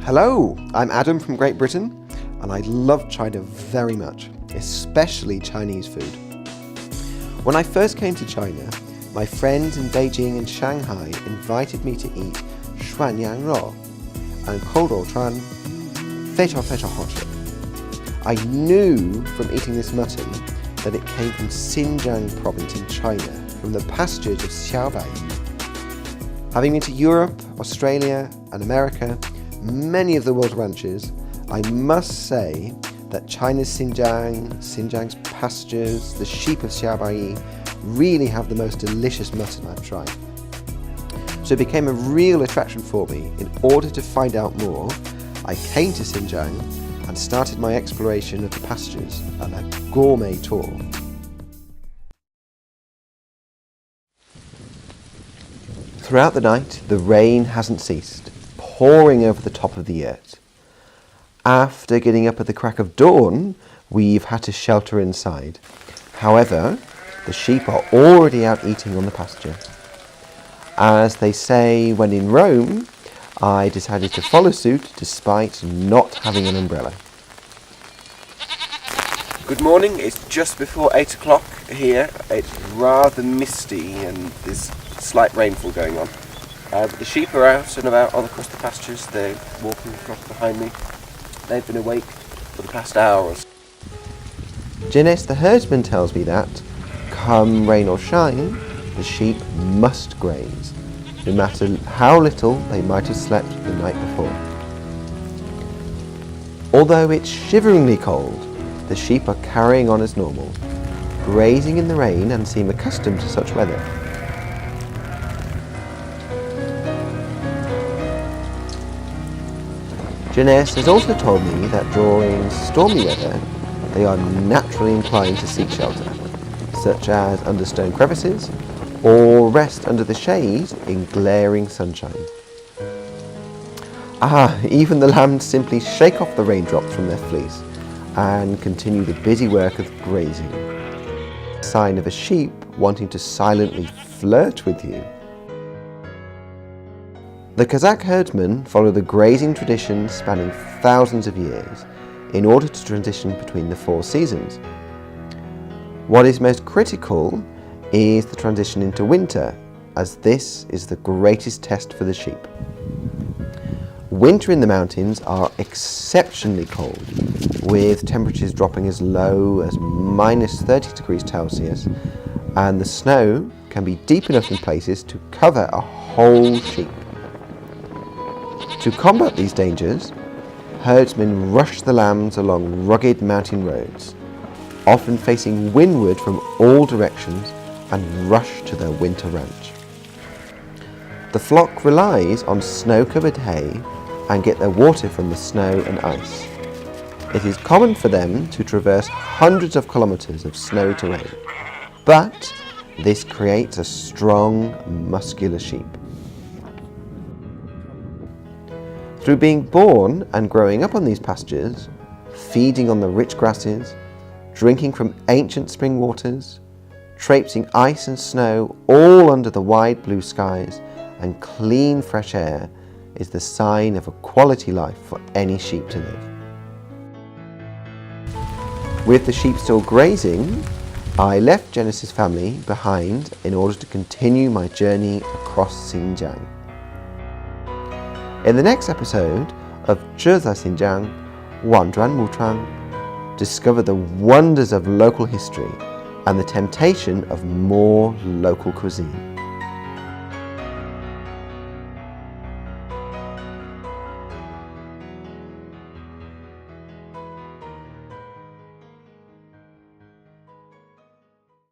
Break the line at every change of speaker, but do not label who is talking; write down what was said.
Hello, I'm Adam from Great Britain, and I love China very much, especially Chinese food. When I first came to China, my friends in Beijing and Shanghai invited me to eat Xuanyang and 扣肉川非常非常好吃. I knew from eating this mutton that it came from Xinjiang province in China, from the pastures of Xiaobayi. Having been to Europe, Australia and America, many of the world's ranches, I must say that China's Xinjiang's pastures, the sheep of Xiaobayi, really have the most delicious mutton I've tried. So it became a real attraction for me. In order to find out more, I came to Xinjiang and started my exploration of the pastures and a gourmet tour. Throughout the night, the rain hasn't ceased, pouring over the top of the yurt. After getting up at the crack of dawn, we've had to shelter inside. However, the sheep are already out eating on the pasture. As they say when in Rome, I decided to follow suit despite not having an umbrella. Good morning, it's just before 8 o'clock here. It's rather misty and there's slight rainfall going on. But the sheep are out and about all across the pastures. They're walking across behind me. They've been awake for the past hours. Janice, the herdsman, tells me that, come rain or shine, the sheep must graze, no matter how little they might have slept the night before. Although it's shiveringly cold, the sheep are carrying on as normal, grazing in the rain and seem accustomed to such weather. Janice has also told me that during stormy weather, they are naturally inclined to seek shelter, such as under stone crevices, or rest under the shade in glaring sunshine. Even the lambs simply shake off the raindrops from their fleece and continue the busy work of grazing. A sign of a sheep wanting to silently flirt with you. The Kazakh herdsmen follow the grazing tradition spanning thousands of years in order to transition between the 4 seasons. What is most critical is the transition into winter, as this is the greatest test for the sheep. Winter in the mountains are exceptionally cold, with temperatures dropping as low as minus 30 degrees Celsius, and the snow can be deep enough in places to cover a whole sheep. To combat these dangers, herdsmen rush the lambs along rugged mountain roads, often facing windward from all directions, and rush to their winter ranch. The flock relies on snow-covered hay and get their water from the snow and ice. It is common for them to traverse hundreds of kilometers of snow terrain, but this creates a strong, muscular sheep. Through being born and growing up on these pastures, feeding on the rich grasses, drinking from ancient spring waters, traipsing ice and snow all under the wide blue skies and clean fresh air is the sign of a quality life for any sheep to live. With the sheep still grazing, I left Janice's family behind in order to continue my journey across Xinjiang. In the next episode of 这在 Xinjiang, 玩转牧场, discover the wonders of local history and the temptation of more local cuisine.